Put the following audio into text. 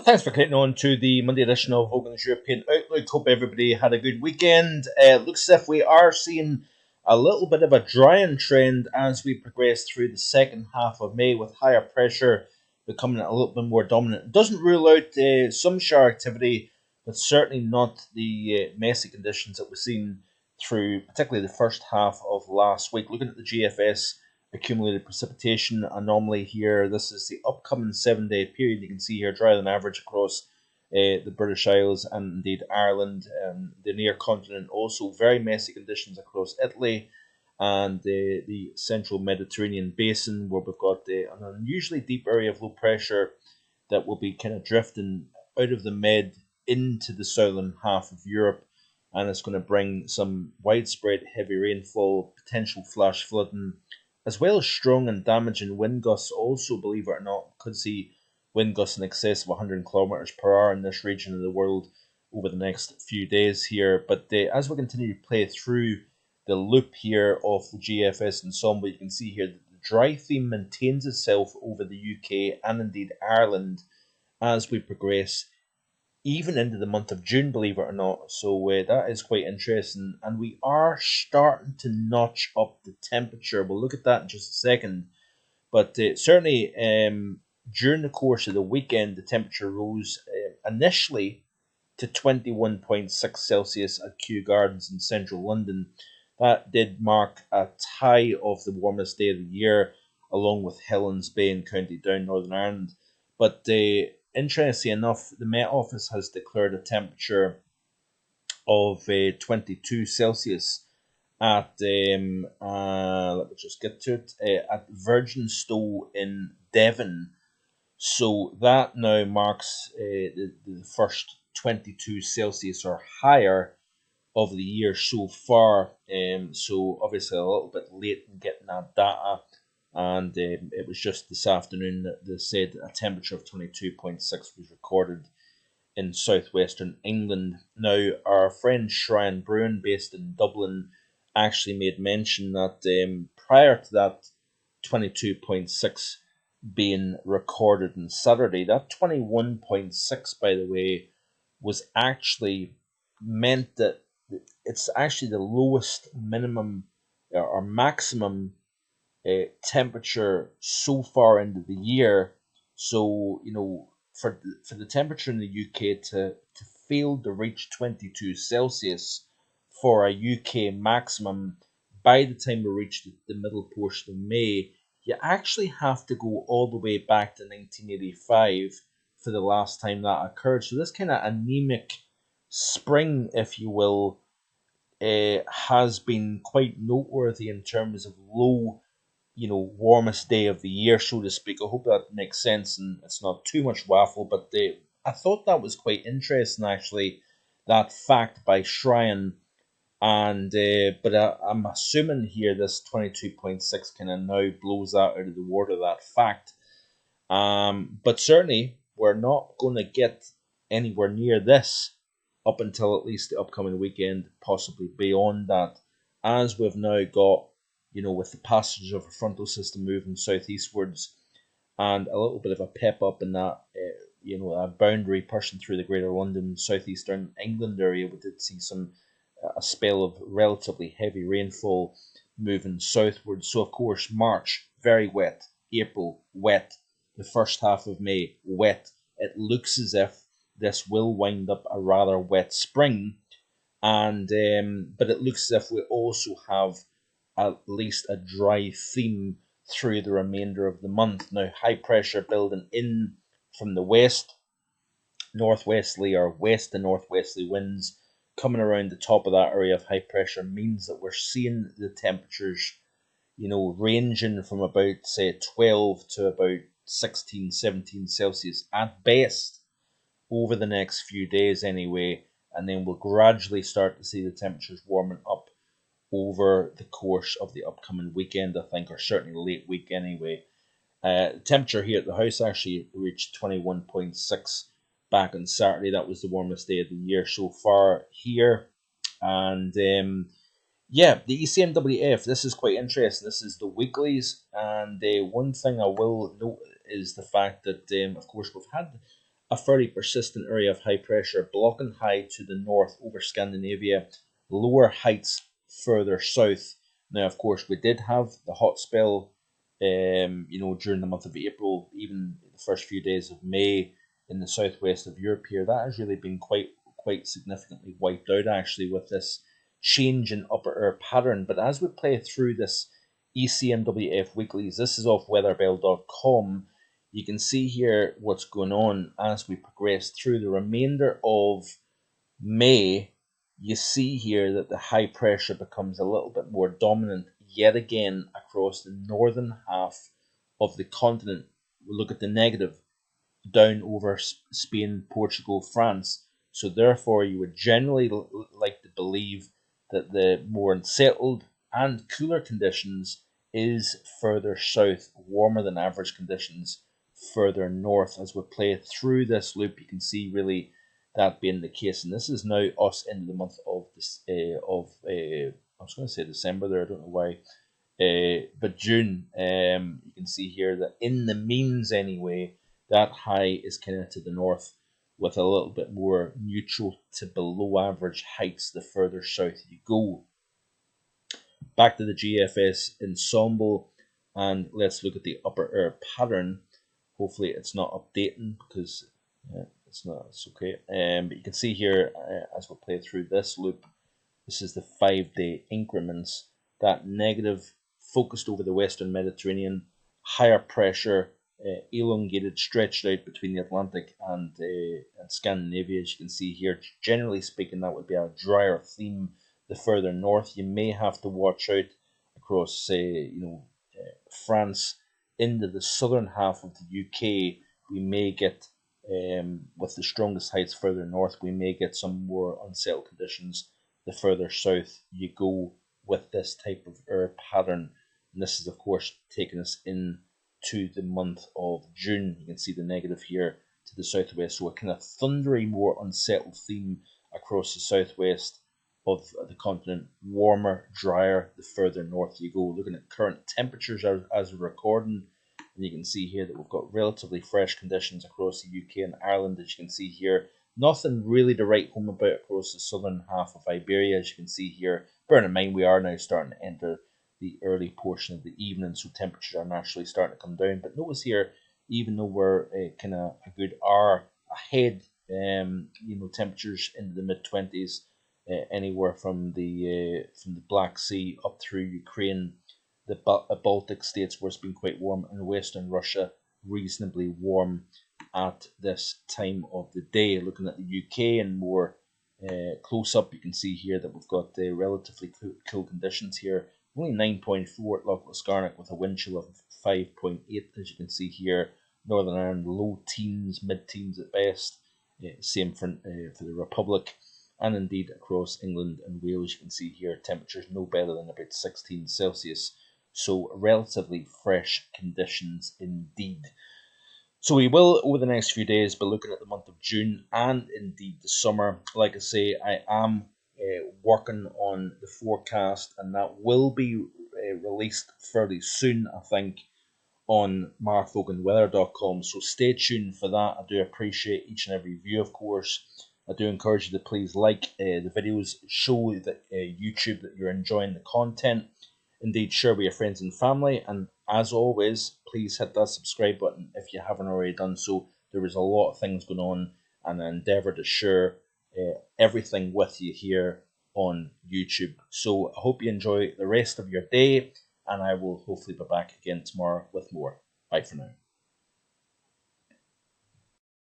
Thanks for getting on to the Monday edition of Hogan's European Outlook. Hope everybody had a good weekend. Looks as if we are seeing a little bit of a drying trend as we progress through the second half of May, with higher pressure becoming a little bit more dominant. It doesn't rule out some shower activity, but certainly not the messy conditions that we've seen through particularly the first half of last week. Looking at the GFS accumulated precipitation anomaly here, this is the upcoming 7-day period. You can see here drier than average across the British Isles and indeed Ireland, the near continent. Also very messy conditions across Italy and the central Mediterranean basin, where we've got an unusually deep area of low pressure that will be kind of drifting out of the Med into the southern half of Europe, and it's going to bring some widespread heavy rainfall, potential flash flooding, as well as strong and damaging wind gusts. Also, believe it or not, could see wind gusts in excess of 100 kilometers per hour in this region of the world over the next few days here. But as we continue to play through the loop here of the GFS ensemble, you can see here that the dry theme maintains itself over the UK and indeed Ireland as we progress even into the month of June, believe it or not. So that is quite interesting. And we are starting to notch up the temperature. We'll look at that in just a second. But certainly during the course of the weekend, the temperature rose initially to 21.6 Celsius at Kew Gardens in central London. That did mark a tie of the warmest day of the year, along with Helens Bay in County Down, Northern Ireland. But interestingly enough, the Met Office has declared a temperature of 22 Celsius at, let me just get to it, at Virginstowe in Devon. So that now marks the first 22 Celsius or higher of the year so far. So obviously a little bit late in getting that data. And it was just this afternoon that they said a temperature of 22.6 was recorded in southwestern England. Now, our friend Shrine Bruin, based in Dublin, actually made mention that prior to that 22.6 being recorded on Saturday, that 21.6, by the way, was actually meant that it's actually the lowest minimum or maximum temperature so far into the year. So, for the temperature in the UK to fail to reach 22 Celsius for a UK maximum by the time we reach the middle portion of May, you actually have to go all the way back to 1985 for the last time that occurred. So this kind of anemic spring, if you will, has been quite noteworthy in terms of low, warmest day of the year, so to speak. I hope that makes sense and it's not too much waffle, but I thought that was quite interesting, actually, that fact by Shrine. And but I'm assuming here this 22.6 kind of now blows that out of the water, that fact. But certainly we're not going to get anywhere near this up until at least the upcoming weekend, possibly beyond that, as we've now got, with the passage of a frontal system moving southeastwards and a little bit of a pep up in that, a boundary pushing through the Greater London, southeastern England area. We did see a spell of relatively heavy rainfall moving southwards. So, of course, March, very wet. April, wet. The first half of May, wet. It looks as if this will wind up a rather wet spring, and but it looks as if we also have at least a dry theme through the remainder of the month. Now, high pressure building in from the west, northwesterly or west to northwesterly winds coming around the top of that area of high pressure means that we're seeing the temperatures, ranging from about, say, 12 to about 16, 17 Celsius at best over the next few days anyway, and then we'll gradually start to see the temperatures warming up over the course of the upcoming weekend, I think, or certainly late week anyway. Temperature here at the house actually reached 21.6 back on Saturday. That was the warmest day of the year so far here. And the ECMWF, this is quite interesting. This is the weeklies, and one thing I will note is the fact that, of course, we've had a fairly persistent area of high pressure, blocking high to the north over Scandinavia, lower heights further south. Now, of course, we did have the hot spell, during the month of April, even the first few days of May in the southwest of Europe here. That has really been quite significantly wiped out, actually, with this change in upper air pattern. But as we play through this ECMWF weeklies, this is off weatherbell.com. You can see here what's going on as we progress through the remainder of May. You see here that the high pressure becomes a little bit more dominant yet again across the northern half of the continent. We look at the negative down over Spain, Portugal, France. So therefore, you would generally like to believe that the more unsettled and cooler conditions is further south, warmer than average conditions further north. As we play through this loop, you can see really that being the case. And this is now us into the month of this I was going to say December there. I don't know why. But June, you can see here that in the means anyway, that high is kind of to the north with a little bit more neutral to below average heights the further south you go. Back to the GFS ensemble, and let's look at the upper air pattern. Hopefully it's not updating because it's not. It's okay. But you can see here as we play through this loop, this is the 5-day increments. That negative focused over the Western Mediterranean, higher pressure, elongated, stretched out between the Atlantic and Scandinavia, as you can see here. Generally speaking, that would be a drier theme. The further north, you may have to watch out across, France into the southern half of the UK. We may get, with the strongest heights further north, we may get some more unsettled conditions the further south you go with this type of air pattern. And this is, of course, taking us into the month of June. You can see the negative here to the southwest. So a kind of thundery, more unsettled theme across the southwest of the continent. Warmer, drier, the further north you go. Looking at current temperatures as we're recording, and you can see here that we've got relatively fresh conditions across the UK and Ireland, as you can see here. Nothing really to write home about across the southern half of Iberia, as you can see here. Bear in mind, we are now starting to enter the early portion of the evening, so temperatures are naturally starting to come down. But notice here, even though we're kind of a good hour ahead, temperatures into the mid-20s, anywhere from the Black Sea up through Ukraine, the Baltic states where it's been quite warm, and Western Russia reasonably warm at this time of the day. Looking at the UK and more close up, you can see here that we've got relatively cool conditions here. Only 9.4 at Loch Liscarnock with a wind chill of 5.8, as you can see here. Northern Ireland, low teens, mid-teens at best. Same for the Republic. And indeed across England and Wales, you can see here temperatures no better than about 16 Celsius. So relatively fresh conditions indeed. So we will, over the next few days, be looking at the month of June and indeed the summer. Like I say, I am working on the forecast, and that will be released fairly soon, I think, on markvoganweather.com. So stay tuned for that. I do appreciate each and every view, of course. I do encourage you to please like the videos, show that YouTube that you're enjoying the content. Indeed, share with your friends and family. And as always, please hit that subscribe button if you haven't already done so. There is a lot of things going on, and I endeavour to share everything with you here on YouTube. So I hope you enjoy the rest of your day, and I will hopefully be back again tomorrow with more. Bye for now.